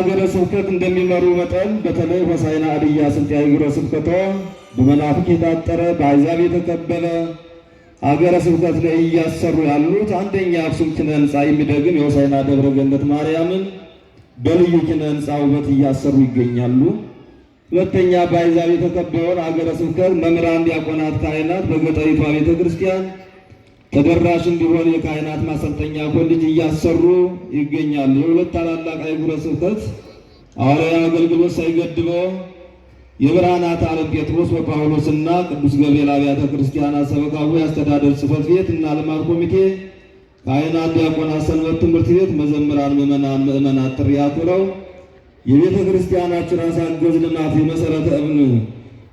ሀገረ ስብከት እንደሚመሩ መጠን በተለይ ሆሳዕና አድያ ስልጤ ሀገረ ስብከቶ በመናፍቅ የታጠረ በአሕዛብ የተከበበ ሀገረ ስብከት ላይ እያሰሩ ያሉት አንደኛ አክሱም ኪነ ሕንፃ የሚደግም የሆሳዕና ደብረ ገነት ማርያምን በልዩ ኪነ ሕንፃ ውበት እያሰሩ ይገኛሉ። ሁለተኛ በአሕዛብ የተከበበውን ሀገረ ስብከት መምህራን፣ ዲያቆናት፣ ካህናት በገጠሪቷ ቤተ ክርስቲያን ተደራሽ እንዲሆን የካህናት ማሰልጠኛ ኮሌጅ እያሰሩ ይገኛሉ። የሁለት ታላላቅ አህጉረ ስብከት ሐዋርያዊ አገልግሎት ሳይገድበው የብርሃናት ዓለም ጴጥሮስ ወጳውሎስና ቅዱስ ገብርኤል አብያተ ክርስቲያናት ሰበካ ጉባኤ አስተዳደር ጽሕፈት ቤት እና ልማት ኮሚቴ ካህናት፣ ዲያቆናት፣ ሰንበት ትምህርት ቤት፣ መዘምራን፣ ምዕመናት ጥሪ አክብረው የቤተ ክርስቲያናችን ራስ አገዝ ልማት የመሰረተ እብን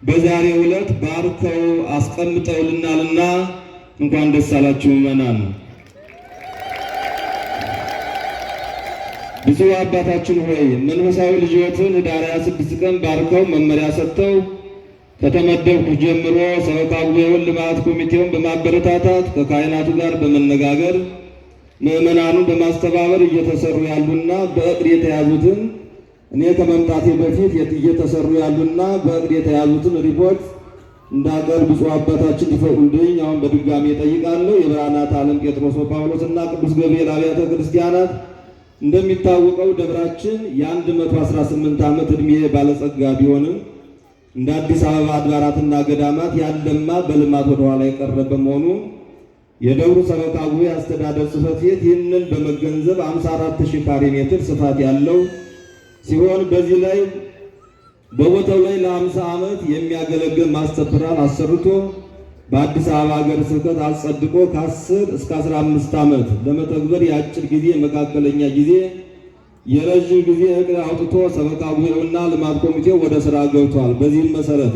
በዛሬው ዕለት ባርከው አስቀምጠውልናልና እንኳን ደስ አላችሁ ምዕመናን። ብፁዕ አባታችን ሆይ መንፈሳዊ ልጆትን ኅዳር 26 ቀን ባርከው መመሪያ ሰጥተው ከተመደብኩ ጀምሮ ሰበካ ጉባኤውን ልማት ኮሚቴውን በማበረታታት ከካህናቱ ጋር በመነጋገር ምዕመናኑን በማስተባበር እየተሰሩ ያሉና በእቅድ የተያዙትን እኔ ከመምጣቴ በፊት እየተሰሩ ያሉና በእቅድ የተያዙትን ሪፖርት እንዳቀር ብፁዕ አባታችን ይፈቅዱልኝ አሁን በድጋሚ እጠይቃለሁ። የብርሃናት ዓለም ጴጥሮስ ወጳውሎስና ቅዱስ ገብርኤል አብያተ ክርስቲያናት እንደሚታወቀው ደብራችን የ118 ዓመት ዕድሜ ባለጸጋ ቢሆንም እንደ አዲስ አበባ አድባራትና ገዳማት ያለማ በልማት ወደኋላ የቀረ በመሆኑ የደብሩ ሰበካ ጉባኤ አስተዳደር ጽሕፈት ቤት ይህንን በመገንዘብ 54000 ካሬ ሜትር ስፋት ያለው ሲሆን በዚህ ላይ በቦታው ላይ ለ50 ዓመት የሚያገለግል ማስተር ፕላን አሰርቶ በአዲስ አበባ ሀገረ ስብከት አጸድቆ ከ10 እስከ 15 ዓመት ለመተግበር የአጭር ጊዜ፣ መካከለኛ ጊዜ፣ የረዥም ጊዜ እቅድ አውጥቶ ሰበካ ጉባኤውና ልማት ኮሚቴው ወደ ስራ ገብቷል። በዚህም መሰረት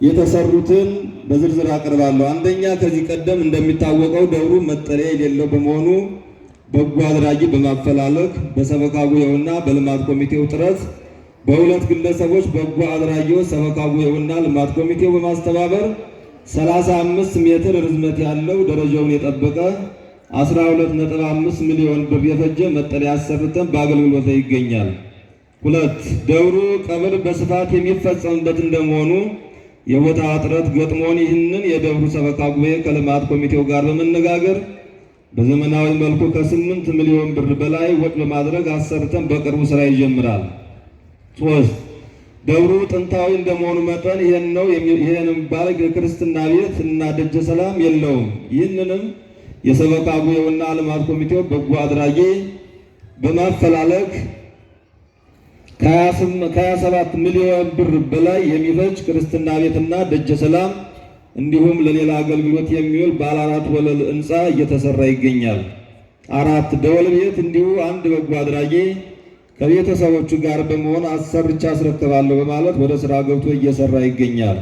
የተሰሩትን በዝርዝር አቀርባለሁ። አንደኛ፣ ከዚህ ቀደም እንደሚታወቀው ደብሩ መጠለያ የሌለው በመሆኑ በጎ አድራጊ በማፈላለግ በሰበካ ጉባኤውና በልማት ኮሚቴው ጥረት በሁለት ግለሰቦች በጎ አድራጊዎች ሰበካ ጉባኤውና ልማት ኮሚቴው በማስተባበር 35 ሜትር ርዝመት ያለው ደረጃውን የጠበቀ 12.5 ሚሊዮን ብር የፈጀ መጠለያ አሰርተን በአገልግሎት ላይ ይገኛል። ሁለት፣ ደብሩ ቀብር በስፋት የሚፈጸምበት እንደመሆኑ የቦታ እጥረት ገጥሞን ይህንን የደብሩ ሰበካ ጉባኤ ከልማት ኮሚቴው ጋር በመነጋገር በዘመናዊ መልኩ ከ8 ሚሊዮን ብር በላይ ወጪ በማድረግ አሰርተን በቅርቡ ስራ ይጀምራል። 3 ደብሩ ጥንታዊ እንደመሆኑ መጠን ይሄንም ባለ ክርስትና ቤት እና ደጀ ሰላም የለውም። ይህንንም የሰበካ ጉባኤውና ልማት ኮሚቴው በጎ አድራጊ በማፈላለግ ከ27 ሚሊዮን ብር በላይ የሚፈጅ ክርስትና ቤትና ደጀ ሰላም እንዲሁም ለሌላ አገልግሎት የሚውል ባለ 4 ወለል ሕንፃ እየተሰራ ይገኛል። 4 ደወል ቤት እንዲሁ አንድ በጎ አድራጊ ከቤተሰቦቹ ጋር በመሆን አሰርቻ አስረክባለሁ በማለት ወደ ስራ ገብቶ እየሰራ ይገኛል።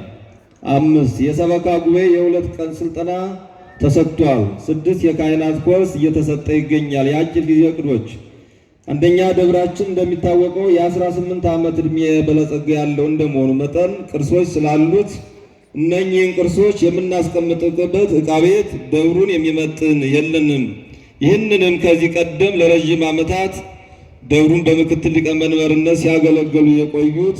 5 የሰበካ ጉባኤ የ2 ቀን ስልጠና ተሰጥቷል። 6 የካህናት ኮርስ እየተሰጠ ይገኛል። የአጭር ጊዜ እቅዶች፣ አንደኛ፣ ደብራችን እንደሚታወቀው የ18 ዓመት ዕድሜ በለጸጋ ያለው እንደመሆኑ መጠን ቅርሶች ስላሉት እነኚህን ቅርሶች የምናስቀምጥበት ዕቃ ቤት ደብሩን የሚመጥን የለንም። ይህንንም ከዚህ ቀደም ለረዥም ዓመታት ደብሩን በምክትል ሊቀመንበርነት ሲያገለግሉ የቆዩት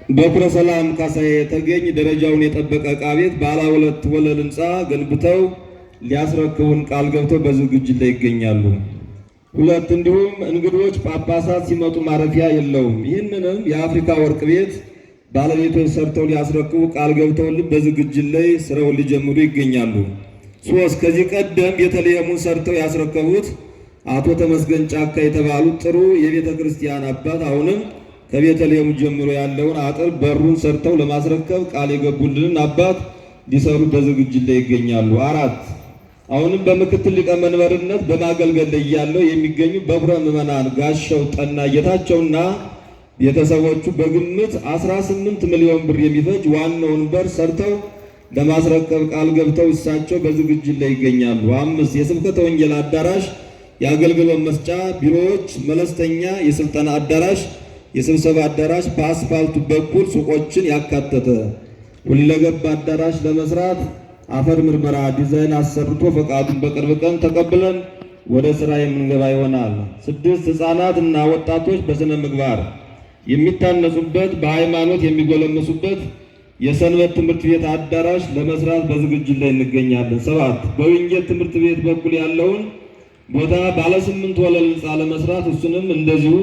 በኩረ ሰላም ካሳዬ ተገኝ ደረጃውን የጠበቀ ዕቃ ቤት ባለ 2 ወለል ሕንፃ ገንብተው ሊያስረክቡን ቃል ገብተው በዝግጅት ላይ ይገኛሉ። 2 እንዲሁም እንግዶች ጳጳሳት ሲመጡ ማረፊያ የለውም። ይህንንም የአፍሪካ ወርቅ ቤት ባለቤቶች ሰርተው ሊያስረክቡ ቃል ገብተውልን በዝግጅት ላይ ስራውን ሊጀምሩ ይገኛሉ። 3 ከዚህ ቀደም ቤተልሔሙን ሰርተው ያስረከቡት አቶ ተመስገን ጫካ የተባሉት ጥሩ የቤተ ክርስቲያን አባት አሁንም ከቤተልሔሙ ጀምሮ ያለውን አጥር በሩን ሰርተው ለማስረከብ ቃል የገቡልን አባት ሊሰሩ በዝግጅት ላይ ይገኛሉ። 4 አሁንም በምክትል ሊቀመንበርነት በማገልገል ላይ ያለው የሚገኙ በኩረ ምዕመናን ጋሻው ጠና ጌታቸውና ቤተሰቦቹ በግምት 18 ሚሊዮን ብር የሚፈጅ ዋናውን በር ሰርተው ለማስረከብ ቃል ገብተው እሳቸው በዝግጅት ላይ ይገኛሉ። 5 የስብከተ ወንጌል አዳራሽ፣ የአገልግሎት መስጫ ቢሮዎች፣ መለስተኛ የስልጠና አዳራሽ፣ የስብሰባ አዳራሽ በአስፋልቱ በኩል ሱቆችን ያካተተ ሁለገብ አዳራሽ ለመስራት አፈር ምርመራ ዲዛይን አሰርቶ ፈቃዱን በቅርብ ቀን ተቀብለን ወደ ሥራ የምንገባ ይሆናል። 6 ሕፃናት እና ወጣቶች በሥነ ምግባር የሚታነጹበት በሃይማኖት የሚጎለመሱበት የሰንበት ትምህርት ቤት አዳራሽ ለመስራት በዝግጅት ላይ እንገኛለን። 7 በወንጌል ትምህርት ቤት በኩል ያለውን ቦታ ባለ 8 ወለል ሕንፃ ለመስራት እሱንም እንደዚሁ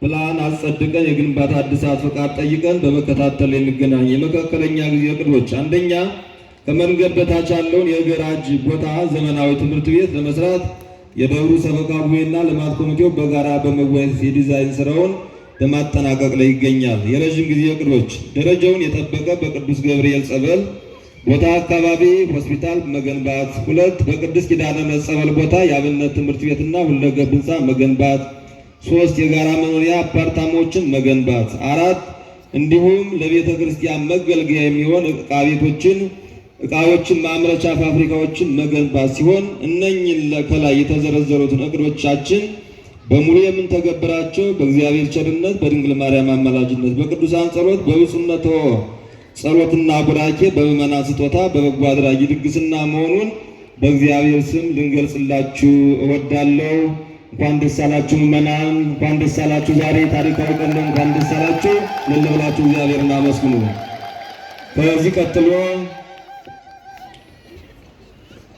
ፕላን አጸድቀን የግንባታ አዲሳት ፈቃድ ጠይቀን በመከታተል ላይ እንገናኝ። የመካከለኛ ጊዜ እቅዶች፣ አንደኛ ከመንገድ በታች ያለውን የገራጅ ቦታ ዘመናዊ ትምህርት ቤት ለመስራት የደብሩ ሰበካ ጉባኤና ልማት ኮሚቴው በጋራ በመወያየት የዲዛይን ስራውን በማጠናቀቅ ላይ ይገኛል። የረዥም ጊዜ እቅዶች፣ ደረጃውን የጠበቀ በቅዱስ ገብርኤል ጸበል ቦታ አካባቢ ሆስፒታል መገንባት። 2 በቅዱስ ኪዳነ ምሕረት ጸበል ቦታ የአብነት ትምህርት ቤትና ሁለገብ ህንፃ መገንባት። 3 የጋራ መኖሪያ አፓርታማዎችን መገንባት። 4 እንዲሁም ለቤተ ክርስቲያን መገልገያ የሚሆን እቃዎችን ማምረቻ ፋብሪካዎችን መገንባት ሲሆን እነኝን ከላይ የተዘረዘሩትን እቅዶቻችን በሙሉ የምንተገብራቸው በእግዚአብሔር ቸርነት፣ በድንግል ማርያም አማላጅነት፣ በቅዱሳን ጸሎት፣ በብፁዕነቶ ጸሎትና ቡራኬ፣ በምዕመናን ስጦታ፣ በበጎ አድራጊ ድግስና መሆኑን በእግዚአብሔር ስም ልንገልጽላችሁ እወዳለሁ። እንኳን ደስ አላችሁ ምዕመናን፣ እንኳን ደስ አላችሁ። ዛሬ ታሪካዊ ቀን ነው። እንኳን ደስ አላችሁ። እልል ብላችሁ እግዚአብሔርን አመስግኑ። ከዚህ ቀጥሎ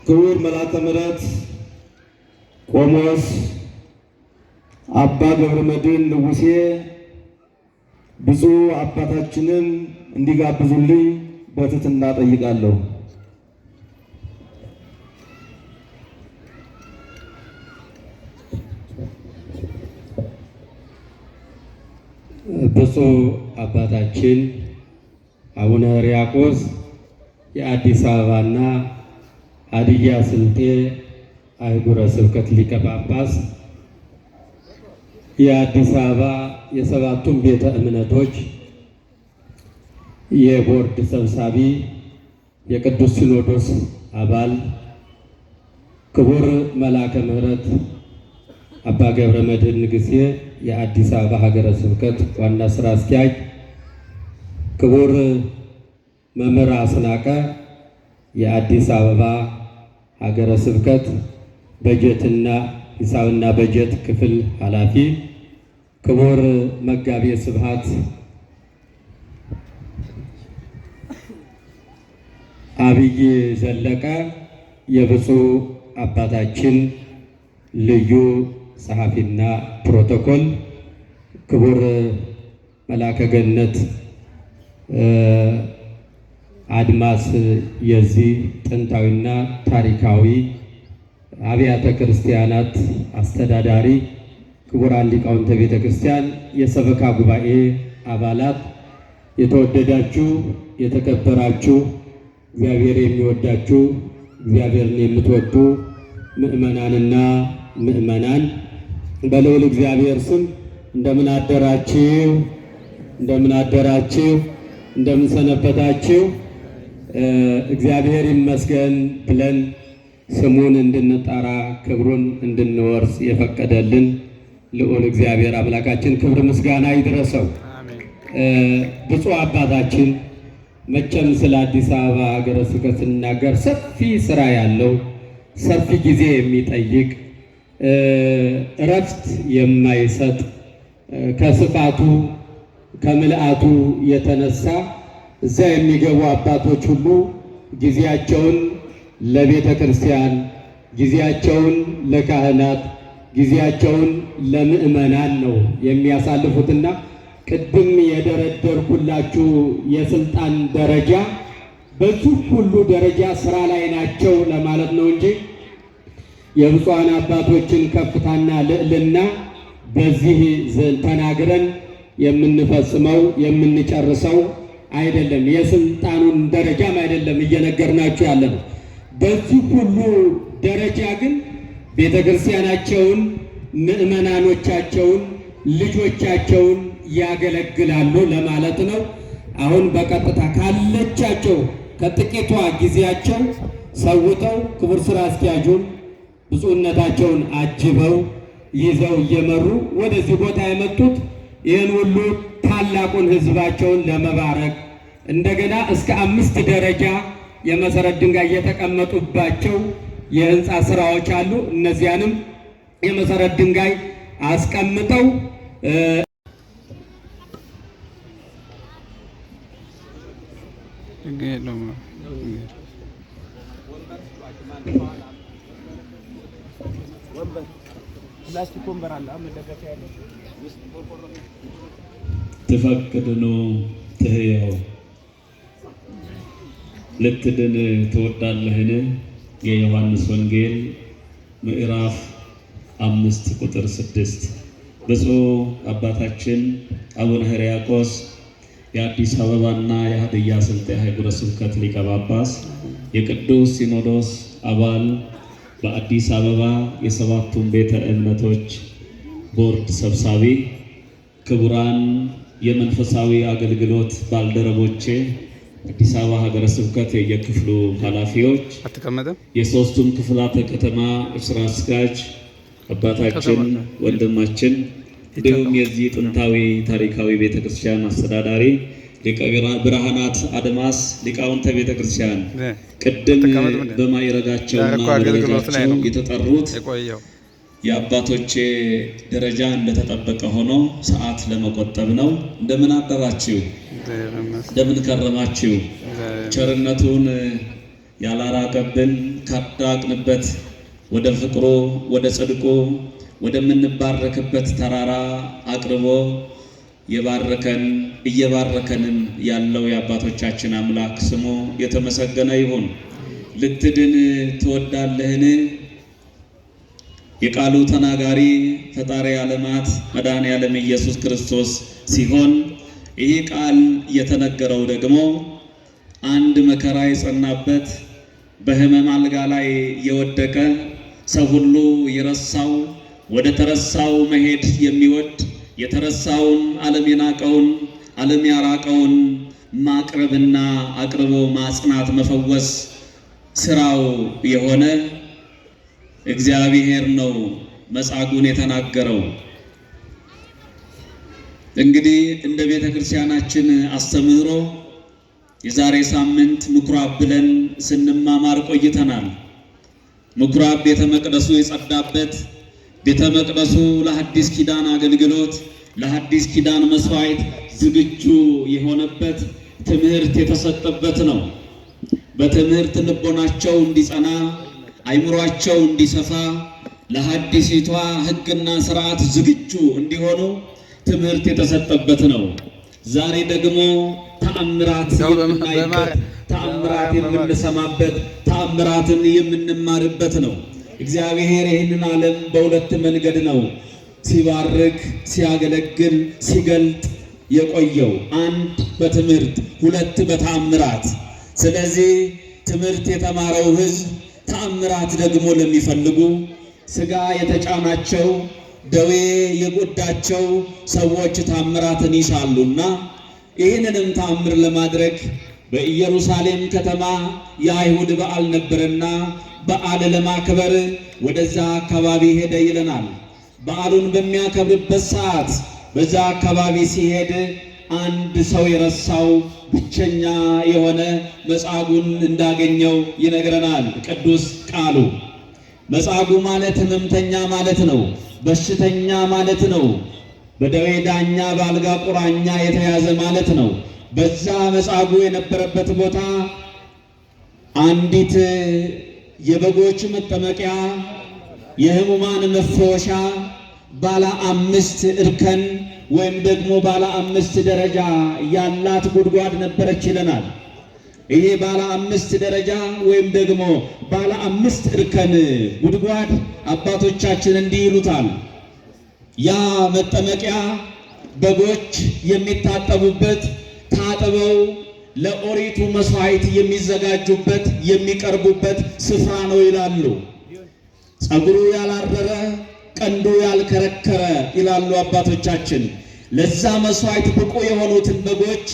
ክቡር መልአከ ምሕረት ቆሞስ አባ ገብረ መድኅን ንጉሴ ብፁዕ አባታችንን እንዲጋብዙልኝ በትህትና ጠይቃለሁ። ብፁዕ አባታችን አቡነ ሕርያቆስ የአዲስ አበባና ሀዲያ ስልጤ አህጉረ ስብከት ሊቀ ጳጳስ፣ የአዲስ አበባ የሰባቱም ቤተ እምነቶች የቦርድ ሰብሳቢ፣ የቅዱስ ሲኖዶስ አባል፣ ክቡር መልአከ ምሕረት አባ ገብረ መድኅን ንጉሴ የአዲስ አበባ ሀገረ ስብከት ዋና ስራ አስኪያጅ፣ ክቡር መምህር አስናቀ የአዲስ አበባ ሀገረ ስብከት በጀትና ሂሳብና በጀት ክፍል ኃላፊ፣ ክቡር መጋቤ ስብሐት አብይ ዘለቀ የብፁዕ አባታችን ልዩ ጸሐፊና ፕሮቶኮል፣ ክቡር መልአከ ገነት አድማስ የዚህ ጥንታዊና ታሪካዊ አብያተ ክርስቲያናት አስተዳዳሪ፣ ክቡራን ሊቃውንተ ቤተ ክርስቲያን፣ የሰበካ ጉባኤ አባላት፣ የተወደዳችሁ የተከበራችሁ እግዚአብሔር የሚወዳችሁ እግዚአብሔርን የምትወዱ ምእመናንና ምእመናን በልዑል እግዚአብሔር ስም እንደምን አደራችሁ? እንደምን አደራችሁ? እንደምን ሰነበታችሁ? እግዚአብሔር ይመስገን ብለን ስሙን እንድንጠራ ክብሩን እንድንወርስ የፈቀደልን ልዑል እግዚአብሔር አምላካችን ክብር ምስጋና ይድረሰው። ብፁዕ አባታችን መቼም ስለ አዲስ አበባ ሀገረ ስብከት ስናገር ሰፊ ስራ ያለው ሰፊ ጊዜ የሚጠይቅ እረፍት የማይሰጥ ከስፋቱ ከምልአቱ የተነሳ እዛ የሚገቡ አባቶች ሁሉ ጊዜያቸውን ለቤተ ክርስቲያን፣ ጊዜያቸውን ለካህናት፣ ጊዜያቸውን ለምእመናን ነው የሚያሳልፉትና ቅድም የደረደርኩላችሁ የስልጣን ደረጃ በዚህ ሁሉ ደረጃ ስራ ላይ ናቸው ለማለት ነው እንጂ የብፁዓን አባቶችን ከፍታና ልዕልና በዚህ ተናግረን የምንፈጽመው የምንጨርሰው አይደለም። የስልጣኑን ደረጃም አይደለም እየነገርናችሁ ያለ ነው። በዚህ ሁሉ ደረጃ ግን ቤተ ክርስቲያናቸውን፣ ምእመናኖቻቸውን፣ ልጆቻቸውን ያገለግላሉ ለማለት ነው። አሁን በቀጥታ ካለቻቸው ከጥቂቷ ጊዜያቸው ሰውተው ክቡር ስራ አስኪያጁን ብፁዕነታቸውን አጅበው ይዘው እየመሩ ወደዚህ ቦታ የመጡት ይህን ሁሉ ታላቁን ሕዝባቸውን ለመባረክ እንደገና እስከ 5 ደረጃ የመሰረት ድንጋይ የተቀመጡባቸው የህንፃ ስራዎች አሉ። እነዚያንም የመሰረት ድንጋይ አስቀምጠው ትፈቅድኑ ትህየው ልትድን ትወዳለህን? የዮሐንስ ወንጌል ምዕራፍ 5 ቁጥር 6። ብፁዕ አባታችን አቡነ ሕርያቆስ የአዲስ አበባና የሀዲያ ስልጤ ሀገረ ስብከት ሊቀ ጳጳስ፣ የቅዱስ ሲኖዶስ አባል፣ በአዲስ አበባ የሰባቱን ቤተ እምነቶች ቦርድ ሰብሳቢ፣ ክቡራን የመንፈሳዊ አገልግሎት ባልደረቦቼ፣ አዲስ አበባ ሀገረ ስብከት የክፍሉ ኃላፊዎች፣ የሶስቱም ክፍላተ ከተማ ስራ አስኪያጅ አባታችን ወንድማችን፣ እንዲሁም የዚህ ጥንታዊ ታሪካዊ ቤተክርስቲያን አስተዳዳሪ ሊቀ ብርሃናት አድማስ ሊቃውንተ ቤተክርስቲያን፣ ቅድም በማይረጋቸውና ደረጃቸው የተጠሩት የአባቶቼ ደረጃ እንደተጠበቀ ሆኖ ሰዓት ለመቆጠብ ነው። እንደምን አደራችሁ? እንደምን ከረማችሁ? ቸርነቱን ያላራቀብን ካዳቅንበት ወደ ፍቅሩ ወደ ጽድቁ ወደምንባረክበት ተራራ አቅርቦ የባረከን እየባረከንም ያለው የአባቶቻችን አምላክ ስሙ የተመሰገነ ይሁን። ልትድን ትወዳለህን? የቃሉ ተናጋሪ ፈጣሪ ዓለማት መድኃኔዓለም ኢየሱስ ክርስቶስ ሲሆን ይህ ቃል የተነገረው ደግሞ አንድ መከራ የጸናበት በሕመም አልጋ ላይ የወደቀ ሰው ሁሉ የረሳው ወደ ተረሳው መሄድ የሚወድ የተረሳውን ዓለም የናቀውን ዓለም ያራቀውን ማቅረብና አቅርቦ ማጽናት መፈወስ ስራው የሆነ እግዚአብሔር ነው መጻጉዕን የተናገረው። እንግዲህ እንደ ቤተ ክርስቲያናችን አስተምህሮ የዛሬ ሳምንት ምኩራብ ብለን ስንማማር ቆይተናል። ምኩራብ ቤተ መቅደሱ የጸዳበት፣ ቤተ መቅደሱ ለሐዲስ ኪዳን አገልግሎት ለሐዲስ ኪዳን መስዋዕት ዝግጁ የሆነበት ትምህርት የተሰጠበት ነው። በትምህርት ልቦናቸው እንዲጸና አይምሯቸው እንዲሰፋ ለሐዲሲቷ ሕግና ስርዓት ዝግጁ እንዲሆኑ ትምህርት የተሰጠበት ነው። ዛሬ ደግሞ ተአምራት የምናይበት፣ ተአምራት የምንሰማበት፣ ተአምራትን የምንማርበት ነው። እግዚአብሔር ይህንን ዓለም በሁለት መንገድ ነው ሲባርክ፣ ሲያገለግል፣ ሲገልጥ የቆየው። አንድ በትምህርት፣ ሁለት በተአምራት። ስለዚህ ትምህርት የተማረው ሕዝብ ተአምራት ደግሞ ለሚፈልጉ ሥጋ የተጫናቸው ደዌ የጎዳቸው ሰዎች ተአምራትን ይሻሉና ይህንንም ተአምር ለማድረግ በኢየሩሳሌም ከተማ የአይሁድ በዓል ነበርና በዓል ለማክበር ወደዛ አካባቢ ሄደ ይለናል። በዓሉን በሚያከብርበት ሰዓት በዛ አካባቢ ሲሄድ አንድ ሰው የረሳው ብቸኛ የሆነ መጻጉዕን እንዳገኘው ይነግረናል ቅዱስ ቃሉ። መጻጉዕ ማለት ሕመምተኛ ማለት ነው፣ በሽተኛ ማለት ነው፣ በደዌ ዳኛ በአልጋ ቁራኛ የተያዘ ማለት ነው። በዛ መጻጉዕ የነበረበት ቦታ አንዲት የበጎች መጠመቂያ የሕሙማን መፈወሻ ባለ 5 እርከን ወይም ደግሞ ባለ 5 ደረጃ ያላት ጉድጓድ ነበረች ይለናል። ይሄ ባለ 5 ደረጃ ወይም ደግሞ ባለ 5 እርከን ጉድጓድ አባቶቻችን እንዲህ ይሉታል። ያ መጠመቂያ በጎች የሚታጠቡበት፣ ታጥበው ለኦሪቱ መስዋዕት የሚዘጋጁበት የሚቀርቡበት ስፍራ ነው ይላሉ። ጸጉሩ ያላረረ ቀንዱ ያልከረከረ ይላሉ አባቶቻችን። ለዛ መስዋዕት ብቁ የሆኑትን በጎች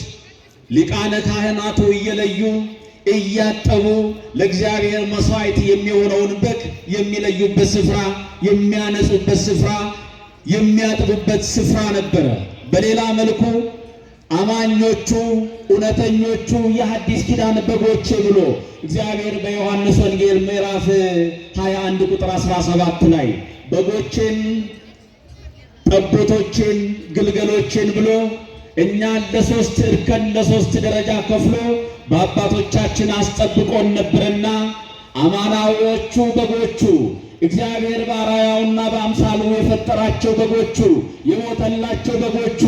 ሊቃነ ካህናቱ እየለዩ እያጠቡ ለእግዚአብሔር መስዋዕት የሚሆነውን በግ የሚለዩበት ስፍራ፣ የሚያነጹበት ስፍራ፣ የሚያጥቡበት ስፍራ ነበረ። በሌላ መልኩ አማኞቹ እውነተኞቹ የሐዲስ ኪዳን በጎቼ ብሎ እግዚአብሔር በዮሐንስ ወንጌል ምዕራፍ 21 ቁጥር 17 ላይ በጎቼን፣ ጠቦቶቼን፣ ግልገሎቼን ብሎ እኛን ለሶስት እርከን ለሶስት ደረጃ ከፍሎ በአባቶቻችን አስጠብቆን ነበርና አማናዊዎቹ በጎቹ እግዚአብሔር በአርአያውና በአምሳሉ የፈጠራቸው በጎቹ፣ የሞተላቸው በጎቹ፣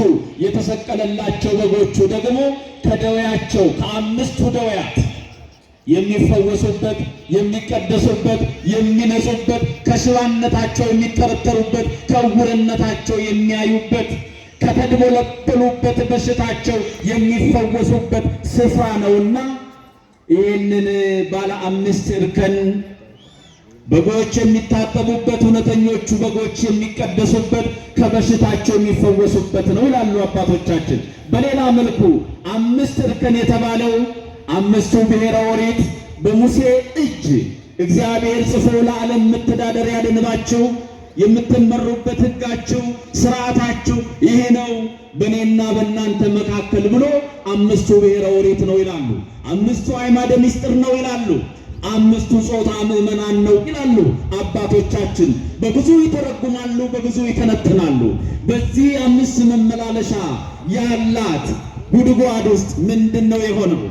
የተሰቀለላቸው በጎቹ ደግሞ ከደዌያቸው ከአምስቱ ደዌያት የሚፈወሱበት፣ የሚቀደሱበት፣ የሚነጹበት፣ ከሽባነታቸው የሚጠረጠሩበት፣ ከዕውርነታቸው የሚያዩበት፣ ከተድበለበሉበት በሽታቸው የሚፈወሱበት ስፍራ ነውና ይህንን ባለ 5 እርከን በጎች የሚታጠቡበት፣ እውነተኞቹ በጎች የሚቀደሱበት፣ ከበሽታቸው የሚፈወሱበት ነው ይላሉ አባቶቻችን። በሌላ መልኩ 5 እርከን የተባለው 5ቱ ብሔረ ኦሪት በሙሴ እጅ እግዚአብሔር ጽፎ ለዓለም መተዳደሪያ ደንባችሁ የምትመሩበት ሕጋችሁ ሥርዓታችሁ ይሄ ነው በእኔና በእናንተ መካከል ብሎ 5ቱ ብሔረ ኦሪት ነው ይላሉ። 5ቱ አዕማደ ምስጢር ነው ይላሉ። 5ቱ ጾታ ምዕመናን ነው ይላሉ አባቶቻችን። በብዙ ይተረጉማሉ፣ በብዙ ይተነትናሉ። በዚህ 5 መመላለሻ ያላት ጉድጓድ ውስጥ ምንድን ነው የሆነው?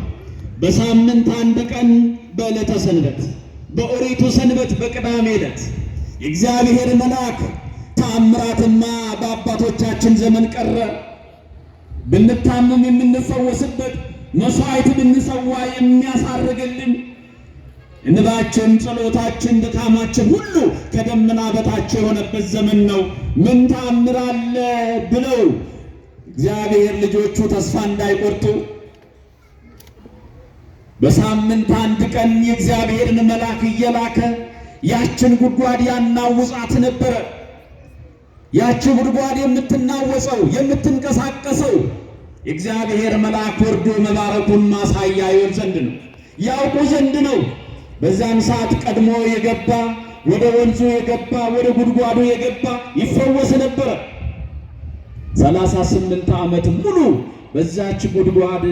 በሳምንት 1 ቀን በዕለተ ሰንበት፣ በኦሪቱ ሰንበት በቅዳሜ ዕለት የእግዚአብሔር መልአክ ተአምራትማ በአባቶቻችን ዘመን ቀረ። ብንታመም የምንፈወስበት፣ መሥዋዕት ብንሰዋ የሚያሳርግልን፣ እንባችን፣ ጸሎታችን፣ ድካማችን ሁሉ ከደመና በታች የሆነበት ዘመን ነው። ምን ተአምር አለ ብለው እግዚአብሔር ልጆቹ ተስፋ እንዳይቆርጡ በሳምንት 1 ቀን የእግዚአብሔርን መልአክ እየላከ ያችን ጉድጓድ ያናውጻት ነበረ። ያቺ ጉድጓድ የምትናወጸው የምትንቀሳቀሰው የእግዚአብሔር መልአክ ወርዶ መባረኩን ማሳያ ይሆን ዘንድ ነው፣ ያውቁ ዘንድ ነው። በዛም ሰዓት ቀድሞ የገባ ወደ ወንዙ የገባ ወደ ጉድጓዱ የገባ ይፈወስ ነበረ። 38 ዓመት ሙሉ በዛች ጉድጓድ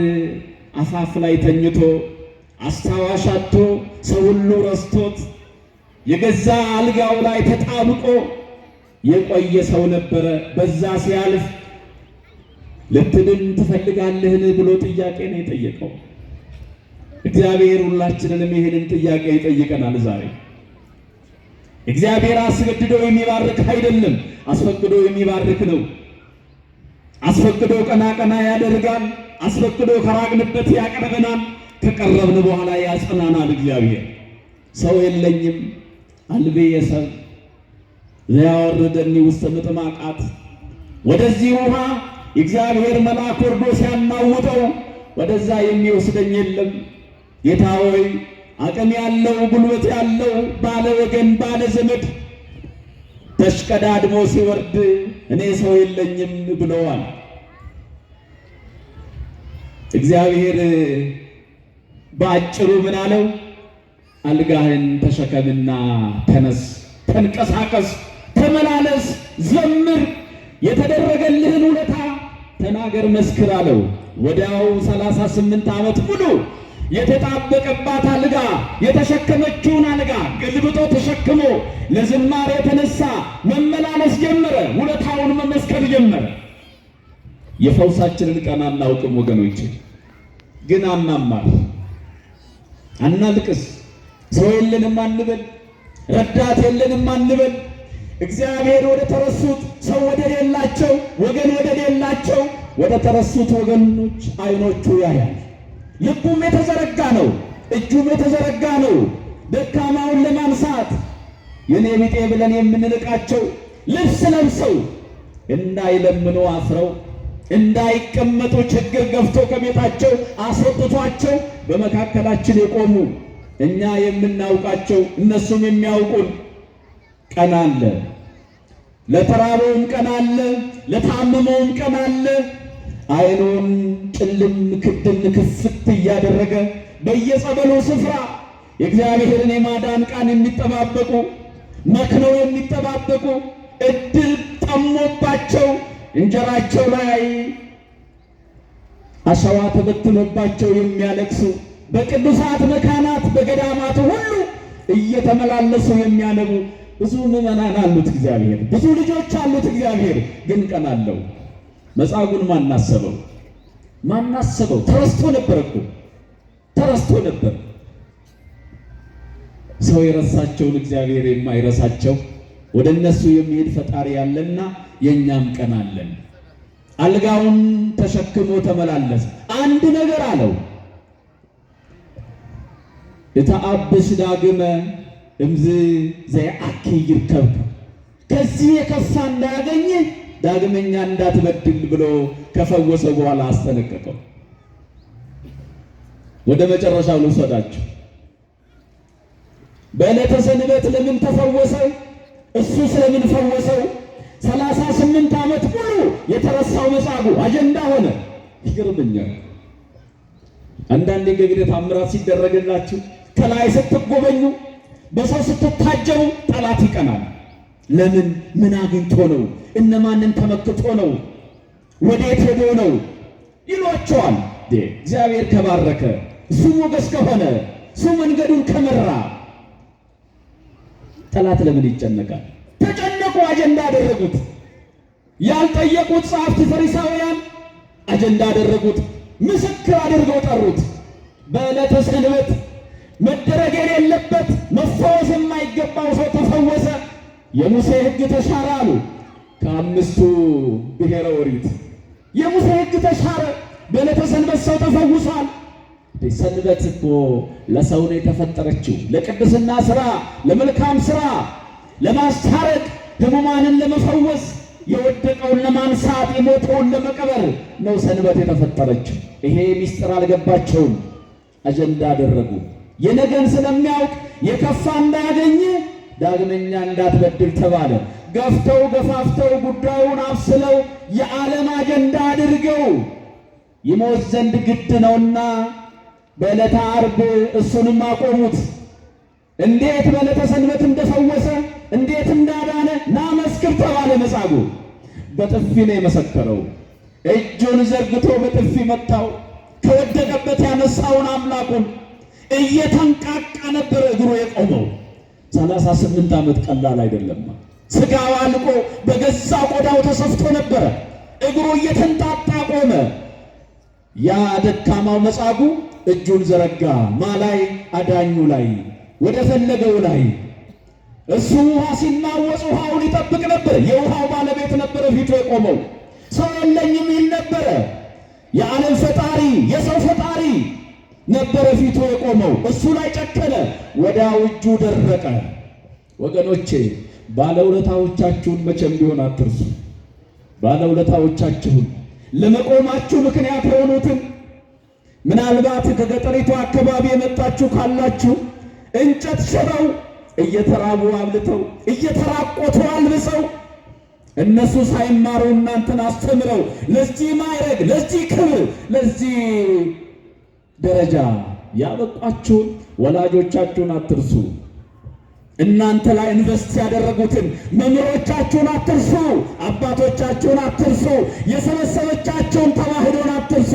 አፋፍ ላይ ተኝቶ አስታዋሽ አጥቶ ሰው ሁሉ ረስቶት የገዛ አልጋው ላይ ተጣብቆ የቆየ ሰው ነበረ። በዛ ሲያልፍ ልትድን ትፈልጋለህን ብሎ ጥያቄ ነው የጠየቀው። እግዚአብሔር ሁላችንንም ይሄንን ጥያቄ ይጠይቀናል ዛሬ። እግዚአብሔር አስገድዶ የሚባርክ አይደለም፣ አስፈቅዶ የሚባርክ ነው። አስፈቅዶ ቀና ቀና ያደርጋል። አስፈቅዶ ከራቅንበት ያቀርበናል። ከቀረብን በኋላ ያጽናናል። እግዚአብሔር ሰው የለኝም አልቤየ ሰብ ዘያወርደኒ ውስተ ምጥማቃት፣ ወደዚህ ውሃ የእግዚአብሔር መልአክ ወርዶ ሲያናውጠው ወደዛ የሚወስደኝ የለም። ጌታ ሆይ አቅም ያለው ጉልበት ያለው ባለ ወገን ባለ ዘመድ ተሽቀዳድሞ ሲወርድ እኔ ሰው የለኝም ብለዋል። እግዚአብሔር በአጭሩ ምን አለው? አልጋህን ተሸከምና ተነስ፣ ተንቀሳቀስ፣ ተመላለስ፣ ዘምር፣ የተደረገልህን ውለታ ተናገር፣ መስክር አለው። ወዲያው 38 ዓመት ሙሉ የተጣበቀባት አልጋ የተሸከመችውን አልጋ ገልብጦ ተሸክሞ ለዝማሬ የተነሳ መመላለስ ጀመረ። ውለታውን መመስከር ጀመረ። የፈውሳችንን ቀን አናውቅም ወገኖች፣ ግን አናማር፣ አናልቅስ፣ ሰው የለንም አንበል፣ ረዳት የለንም አንበል። እግዚአብሔር ወደ ተረሱት፣ ሰው ወደ ሌላቸው፣ ወገን ወደ ሌላቸው ወደ ተረሱት ወገኖች አይኖቹ ያያል። ልቡም የተዘረጋ ነው፣ እጁም የተዘረጋ ነው። ደካማውን ለማንሳት የኔ ቢጤ ብለን የምንልቃቸው ልብስ ለብሰው እንዳይለምኑ አፍረው እንዳይቀመጡ ችግር ገፍቶ ከቤታቸው አስወጥቷቸው በመካከላችን የቆሙ እኛ የምናውቃቸው እነሱም የሚያውቁን ቀን አለ። ለተራበውም ቀን አለ፣ ለታመመውም ቀን አለ። አይኑን ጭልም ክድን ክፍት እያደረገ በየጸበሉ ስፍራ የእግዚአብሔርን የማዳን ቃል የሚጠባበቁ መክነው የሚጠባበቁ እድል ጠሞባቸው እንጀራቸው ላይ አሸዋ ተበትኖባቸው የሚያለቅሱ በቅዱሳት መካናት በገዳማት ሁሉ እየተመላለሱ የሚያነቡ ብዙ ምዕመናን አሉት እግዚአብሔር። ብዙ ልጆች አሉት እግዚአብሔር። ግን ቀን አለው። መጻጉዕን ማናሰበው? ማናሰበው? ተረስቶ ነበር እኮ ተረስቶ ነበር። ሰው የረሳቸውን እግዚአብሔር የማይረሳቸው ወደ እነሱ የሚሄድ ፈጣሪ ያለና የኛም ቀን አለን። አልጋውን ተሸክሞ ተመላለስ። አንድ ነገር አለው፣ እተአብስ ዳግመ እምዝ ዘየአኪ ይርከብ፣ ከዚህ የከፋ እንዳያገኝ ዳግመኛ እንዳትበድል ብሎ ከፈወሰው በኋላ አስጠነቀቀው። ወደ መጨረሻው ልውሰዳችሁ። በዕለተ ሰንበት ለምን ተፈወሰው? እሱ ስለምን ፈወሰው? 38 ዓመት ሙሉ የተረሳው መጻጉዕ አጀንዳ ሆነ። ይገርመኛል። አንዳንዴ ገቢረ ተአምራት ሲደረግላችሁ ከላይ ስትጎበኙ በሰው ስትታጀቡ ጠላት ይቀናል። ለምን? ምን አግኝቶ ነው? እነማንን ተመክቶ ነው? ወዴት ሄዶ ነው ይሏቸዋል። እግዚአብሔር ከባረከ፣ እሱ ሞገስ ከሆነ፣ እሱ መንገዱን ከመራ ጠላት ለምን ይጨነቃል? ተጨነቁ። አጀንዳ አደረጉት። ያልጠየቁት ጸሐፍት ፈሪሳውያን አጀንዳ አደረጉት። ምስክር አድርገው ጠሩት። በዕለተ ሰንበት መደረግ የሌለበት መፈወስ የማይገባው ሰው ተፈወሰ። የሙሴ ሕግ ተሻረ አሉ። ከአምስቱ ብሔረ ኦሪት የሙሴ ሕግ ተሻረ። በዕለተ ሰንበት ሰው ተፈውሷል። ሰንበት እኮ ለሰው ነው የተፈጠረችው፣ ለቅድስና ስራ፣ ለመልካም ስራ፣ ለማስታረቅ፣ ሕሙማንን ለመፈወስ፣ የወደቀውን ለማንሳት፣ የሞተውን ለመቀበር ነው ሰንበት የተፈጠረችው። ይሄ ሚስጥር አልገባቸውም። አጀንዳ አደረጉ። የነገን ስለሚያውቅ የከፋ እንዳያገኝ ዳግመኛ እንዳትበድል ተባለ። ገፍተው ገፋፍተው ጉዳዩን አብስለው የዓለም አጀንዳ አድርገው ይሞት ዘንድ ግድ ነውና በዕለተ ዓርብ እሱንም አቆሙት። እንዴት በዕለተ ሰንበት እንደፈወሰ እንዴት እንዳዳነ ና መስክር ተባለ። መጻጉዕ በጥፊ ነው የመሰከረው። እጁን ዘርግቶ በጥፊ መታው። ከወደቀበት ያነሳውን አምላኩን እየተንቃቃ ነበር እግሩ የቆመው። 38 ዓመት ቀላል አይደለም። ስጋው አልቆ በገዛ ቆዳው ተሰፍቶ ነበረ። እግሩ እየተንጣጣ ቆመ። ያ ደካማው መጻጉዕ እጁን ዘረጋ። ማላይ አዳኙ ላይ ወደ ፈለገው ላይ። እሱ ውሃ ሲናወጽ ውሃውን ይጠብቅ ነበር። የውሃው ባለቤት ነበረ ፊቱ የቆመው። ሰው የለኝም ይል ነበረ። የዓለም ፈጣሪ የሰው ፈጣሪ ነበረ ፊቱ የቆመው። እሱ ላይ ጨከነ። ወዲያው እጁ ደረቀ። ወገኖቼ ባለውለታዎቻችሁን መቼም ቢሆን አትርሱ። ባለውለታዎቻችሁን ለመቆማችሁ ምክንያት የሆኑትን ምናልባት ከገጠሪቱ አካባቢ የመጣችሁ ካላችሁ እንጨት ሽረው እየተራቡ አብልተው እየተራቆቱ አልብሰው እነሱ ሳይማሩ እናንተን አስተምረው ለዚህ ማዕረግ፣ ለዚህ ክብር፣ ለዚህ ደረጃ ያበቋችሁን ወላጆቻችሁን አትርሱ። እናንተ ላይ ኢንቨስት ያደረጉትን መምህሮቻችሁን አትርሱ። አባቶቻችሁን አትርሱ። የሰበሰበቻችሁን ተዋህዶን አትርሱ።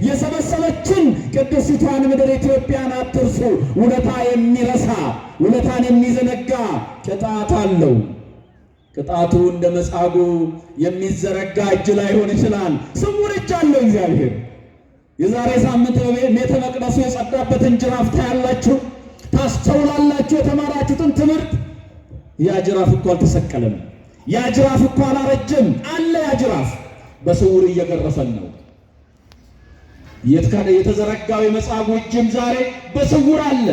የሰበሰበችን ቅድስቷን ምድር ኢትዮጵያን አትርሱ። ውለታ የሚረሳ ውለታን የሚዘነጋ ቅጣት አለው። ቅጣቱ እንደ መጻጉዕ የሚዘረጋ እጅ ላይሆን ይችላል። ስውር እጅ አለው እግዚአብሔር። የዛሬ ሳምንት ቤተ መቅደሱ የጸዳበትን ጅራፍ ታያላችሁ፣ ታስተውላላችሁ። የተማራችሁትን ትምህርት ያ ጅራፍ እኮ አልተሰቀለም። ያ ጅራፍ እኮ አላረጀም አለ። ያ ጅራፍ በስውር እየገረፈን ነው። የተዘረጋው የመጻጉዕ እጅም ዛሬ በስውር አለ።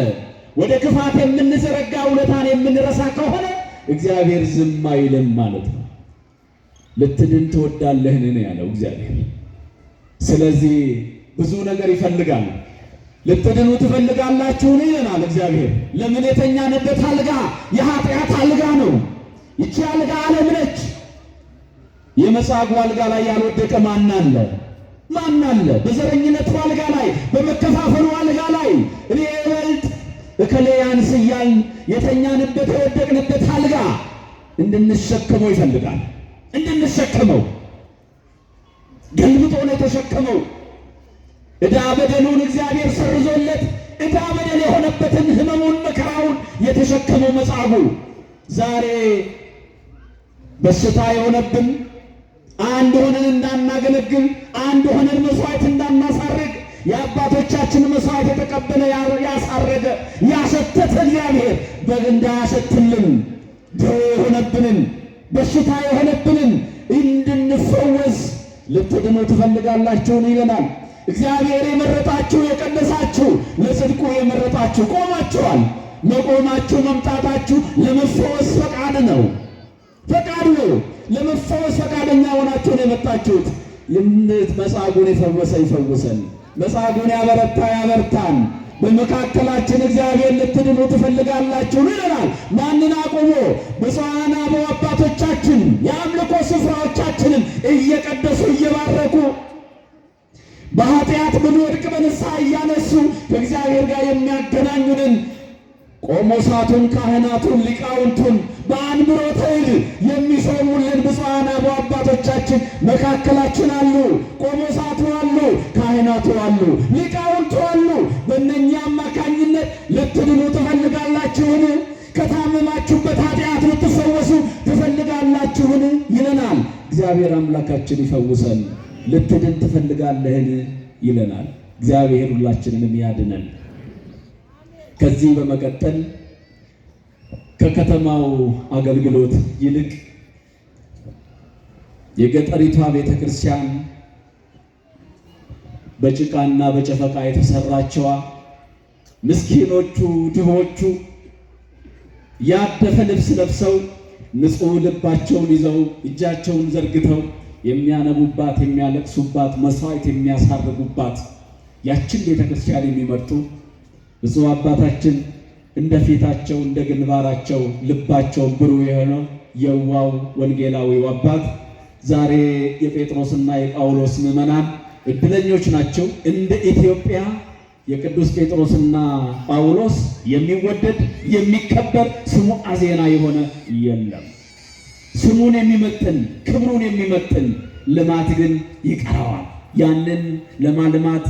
ወደ ክፋት የምንዘረጋ ውለታን የምንረሳ ከሆነ እግዚአብሔር ዝም አይልም ማለት ነው። ልትድን ትወዳለህን ነው ያለው እግዚአብሔር። ስለዚህ ብዙ ነገር ይፈልጋል። ልትድኑ ትፈልጋላችሁን ይለናል እግዚአብሔር። ለምን? የተኛንበት አልጋ የኃጢአት አልጋ ነው። ይቺ አልጋ ዓለም ነች። የመጻጉዕ አልጋ ላይ ያልወደቀ ማን አለ? ማን አለ? በዘረኝነቱ አልጋ ላይ፣ በመከፋፈሉ አልጋ ላይ እኔ እበልጥ እከሌ ያንስ እያልን የተኛንበት የወደቅንበት አልጋ እንድንሸከመው ይፈልጋል። እንድንሸከመው ገልብጦ ነው የተሸከመው። ዕዳ በደሉን እግዚአብሔር ሰርዞለት ዕዳ በደል የሆነበትን ሕመሙን መከራውን የተሸከመው መጻጉዕ ዛሬ በሽታ የሆነብን አንድ ሆነን እንዳናገለግል አንድ ሆነን መስዋዕት እንዳናሳርግ የአባቶቻችን መስዋዕት የተቀበለ ያሳረገ ያሸተተ እግዚአብሔር እንዳያሸትልን ደዌ የሆነብንን በሽታ የሆነብንን እንድንፈወስ ልትድኑ ትፈልጋላችሁን ይለናል። እግዚአብሔር የመረጣችሁ የቀደሳችሁ ለጽድቁ የመረጣችሁ ቆማችኋል። መቆማችሁ መምጣታችሁ ለመፈወስ ፈቃድ ነው። ፈቃድ ነው። ለመፈወስ ፈቃደኛ ሆናችሁ ነው የመጣችሁት። መጻጉዕን የፈወሰ ይፈውሰን። መጻጉዕን ያበረታ ያበርታን። በመካከላችን እግዚአብሔር ልትድኑ ትፈልጋላችሁ ይለናል። ማንን አቁሞ? ብፁዓን አበው አባቶቻችን የአምልኮ ስፍራዎቻችንን እየቀደሱ እየባረኩ በኃጢአት ብንወድቅ በንስሐ እያነሱ ከእግዚአብሔር ጋር የሚያገናኙንን ቆሞሳቱን፣ ካህናቱን፣ ሊቃውንቱን በአንብሮተ እድ የሚሾሙልን ብፁዓን አበው አባቶቻችን መካከላችን አሉ። ቆሞሳቱ አሉ፣ ካህናቱ አሉ፣ ሊቃውንቱ አሉ። በእነኛ አማካኝነት ልትድኑ ትፈልጋላችሁን? ከታመማችሁበት ኃጢአት ልትፈወሱ ትፈልጋላችሁን? ይለናል። እግዚአብሔር አምላካችን ይፈውሰን። ልትድን ትፈልጋለህን? ይለናል። እግዚአብሔር ሁላችንንም ያድነን። ከዚህ በመቀጠል ከከተማው አገልግሎት ይልቅ የገጠሪቷ ቤተ ክርስቲያን በጭቃና በጨፈቃ የተሰራችዋ ምስኪኖቹ ድሆቹ ያደፈ ልብስ ለብሰው ንጹሕ ልባቸውን ይዘው እጃቸውን ዘርግተው የሚያነቡባት የሚያለቅሱባት መስዋዕት የሚያሳርጉባት ያችን ቤተ ክርስቲያን የሚመርጡ ብፁዕ አባታችን እንደ ፊታቸው እንደ ግንባራቸው ልባቸው ብሩህ የሆነው የዋው ወንጌላዊው አባት ዛሬ የጴጥሮስና የጳውሎስ ምዕመናን እድለኞች ናቸው። እንደ ኢትዮጵያ የቅዱስ ጴጥሮስና ጳውሎስ የሚወደድ የሚከበር ስሙ አዜና የሆነ የለም። ስሙን የሚመጥን ክብሩን የሚመጥን ልማት ግን ይቀረዋል። ያንን ለማልማት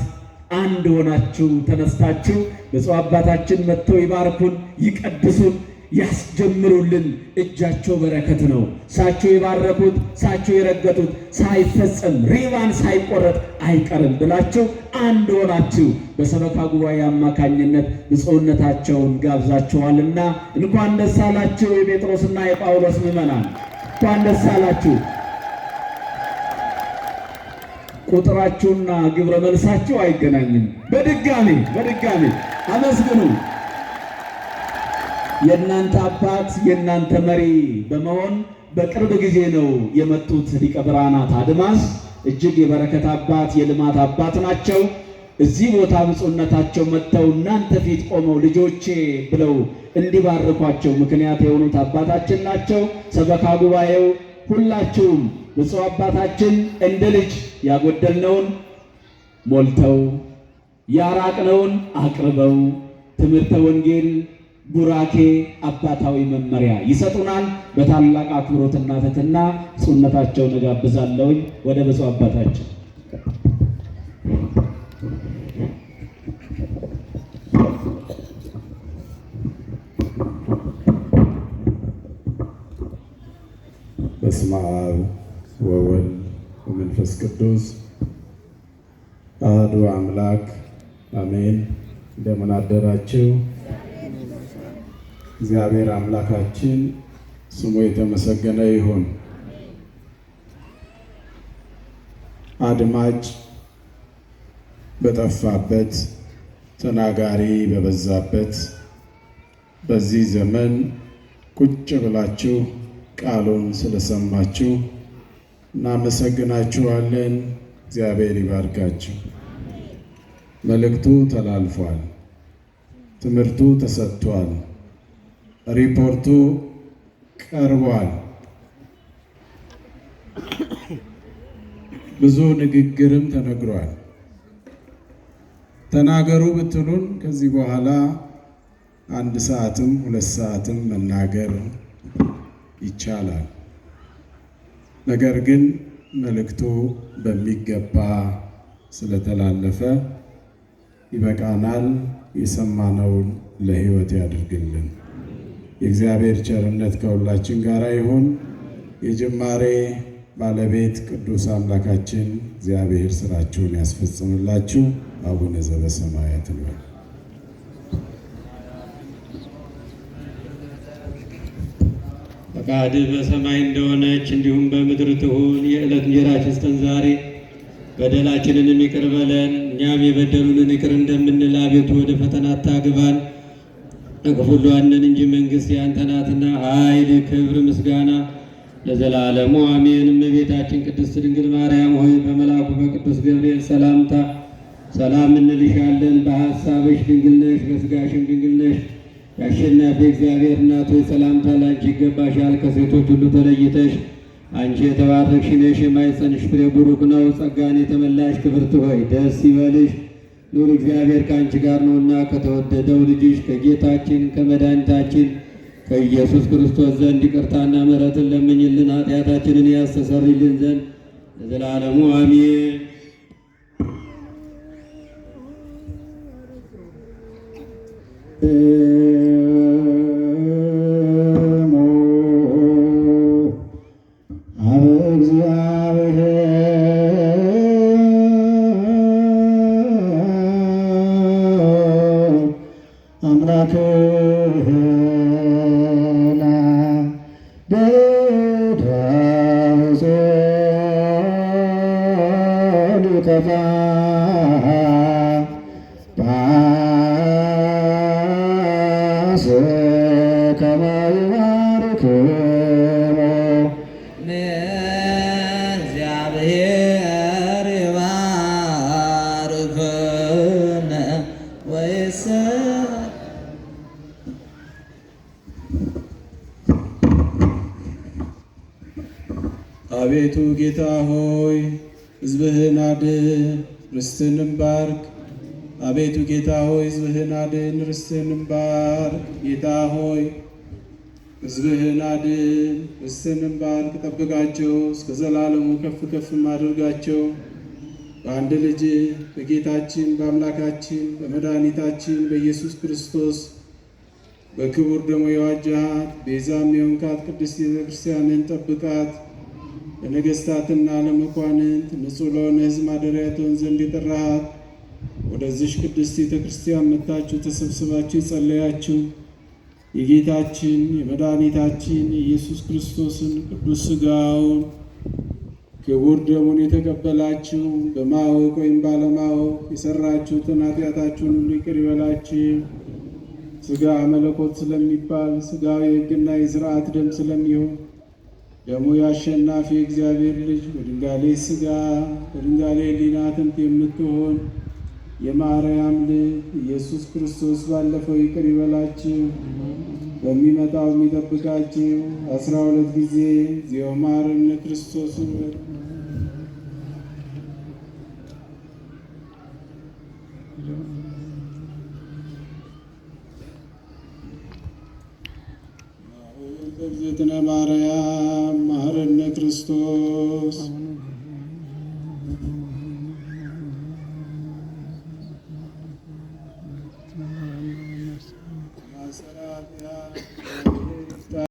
አንድ ሆናችሁ ተነስታችሁ ብፁዕ አባታችን መጥተው ይባርኩን፣ ይቀድሱን፣ ያስጀምሩልን። እጃቸው በረከት ነው። እሳቸው የባረኩት እሳቸው የረገጡት ሳይፈጸም ሪባን ሳይቆረጥ አይቀርም ብላችሁ አንድ ሆናችሁ በሰበካ ጉባኤ አማካኝነት ብፁዕነታቸውን ጋብዛችኋልና እንኳን ደስ አላችሁ። የጴጥሮስና የጳውሎስ ምዕመናን እንኳን ደስ አላችሁ። ቁጥራችሁና ግብረ መልሳችሁ አይገናኝም። በድጋሚ አመስግኑ። የእናንተ አባት የእናንተ መሪ በመሆን በቅርብ ጊዜ ነው የመጡት ሊቀ ብርሃናት አድማስ። እጅግ የበረከት አባት የልማት አባት ናቸው። እዚህ ቦታ ብፁዕነታቸው መጥተው እናንተ ፊት ቆመው ልጆቼ ብለው እንዲባርኳቸው ምክንያት የሆኑት አባታችን ናቸው። ሰበካ ጉባኤው ሁላችሁም ብፁዕ አባታችን እንደ ልጅ ያጎደልነውን ሞልተው ያራቅነውን አቅርበው ትምህርተ ወንጌል ቡራኬ አባታዊ መመሪያ ይሰጡናል። በታላቅ አክብሮትና ትሕትና ብፁዕነታቸውን እጋብዛለሁ። ወደ ብፁዕ አባታችን በስመ አብ ወወልድ ወመንፈስ ቅዱስ አሐዱ አምላክ አሜን። እንደምን አደራችሁ? እግዚአብሔር አምላካችን ስሙ የተመሰገነ ይሁን። አድማጭ በጠፋበት ተናጋሪ በበዛበት በዚህ ዘመን ቁጭ ብላችሁ ቃሉን ስለሰማችሁ እናመሰግናችኋለን። እግዚአብሔር ይባርካችሁ። መልእክቱ ተላልፏል። ትምህርቱ ተሰጥቷል። ሪፖርቱ ቀርቧል። ብዙ ንግግርም ተነግሯል። ተናገሩ ብትሉን ከዚህ በኋላ 1 ሰዓትም 2 ሰዓትም መናገር ይቻላል። ነገር ግን መልእክቱ በሚገባ ስለተላለፈ ይበቃናል። የሰማነውን ለሕይወት ያድርግልን። የእግዚአብሔር ቸርነት ከሁላችን ጋር ይሁን። የጅማሬ ባለቤት ቅዱስ አምላካችን እግዚአብሔር ስራችሁን ያስፈጽምላችሁ። አቡነ ዘበሰማያት እንበል። ፈቃድህ በሰማይ እንደሆነች እንዲሁም በምድር ትሁን። የዕለት እንጀራችንን ስጠን ዛሬ፣ በደላችንን ይቅር በለን እኛም የበደሉንን ይቅር እንደምንል፣ አቤቱ ወደ ፈተና አታግባን ከክፉ ሁሉ አድነን እንጂ መንግሥት ያንተ ናትና፣ ኃይል፣ ክብር፣ ምስጋና ለዘላለሙ አሜን። እመቤታችን ቅድስት ድንግል ማርያም ሆይ በመልአኩ በቅዱስ ገብርኤል ሰላምታ ሰላም እንልሻለን። በሐሳብሽ ድንግል ነሽ፣ በሥጋሽም ድንግል ነሽ። የአሸናፊ እግዚአብሔር እናት ሆይ ሰላምታ ላንቺ ይገባሻል። ከሴቶች ሁሉ ተለይተሽ አንቺ የተባረክሽ ነሽ፣ የማኅፀንሽ ፍሬ ቡሩክ ነው። ጸጋን የተመላሽ ክብርት ሆይ ደስ ይበልሽ፣ ልዑል እግዚአብሔር ከአንቺ ጋር ነውና ከተወደደው ልጅሽ ከጌታችን ከመድኃኒታችን ከኢየሱስ ክርስቶስ ዘንድ ይቅርታና ምሕረትን ለምኝልን ኃጢአታችንን ያስተሰርይልን ዘንድ ለዘላለሙ አሜን። አቤቱ ጌታ ሆይ ሕዝብህን አድን፣ ርስትህንም ባርክ። አቤቱ ጌታ ሆይ ሕዝብህን አድን፣ ርስትህንም ባርክ። ጌታ ሆይ ሕዝብህን አድን፣ ርስትህንም ባርክ። ጠብቃቸው፣ እስከ ዘላለሙ ከፍ ከፍም አድርጋቸው። በአንድ ልጅ በጌታችን በአምላካችን በመድኃኒታችን በኢየሱስ ክርስቶስ በክቡር ደሙ የዋጃት ቤዛም የሆንካት ቅድስት ቤተ ክርስቲያንን ጠብቃት። ለነገሥታትና ለመኳንንት ንጹሕ ለሆነ ሕዝብ ማደሪያ ትሆን ዘንድ የጠራሃት ወደዚሽ ቅድስት ቤተ ክርስቲያን መጥታችሁ ተሰብስባችሁ የጸለያችሁ የጌታችን የመድኃኒታችን የኢየሱስ ክርስቶስን ቅዱስ ሥጋውን ክቡር ደሙን የተቀበላችሁ በማወቅ ወይም ባለማወቅ የሠራችሁትን ኃጢአታችሁን ሁሉ ይቅር ይበላችሁ። ሥጋ መለኮት ስለሚባል ሥጋው የሕግና የሥርዓት ደም ስለሚሆን ደሙ የአሸናፊ እግዚአብሔር ልጅ በድንጋሌ ሥጋ በድንጋሌ ሕሊና አጥንት የምትሆን የማርያም ልጅ ኢየሱስ ክርስቶስ ባለፈው ይቅር ይበላችሁ፣ በሚመጣው የሚጠብቃችሁ 12 ጊዜ ዚኦ መሐረነ ክርስቶስ እግዝእትነ ማርያም መሐረነ ክርስቶስ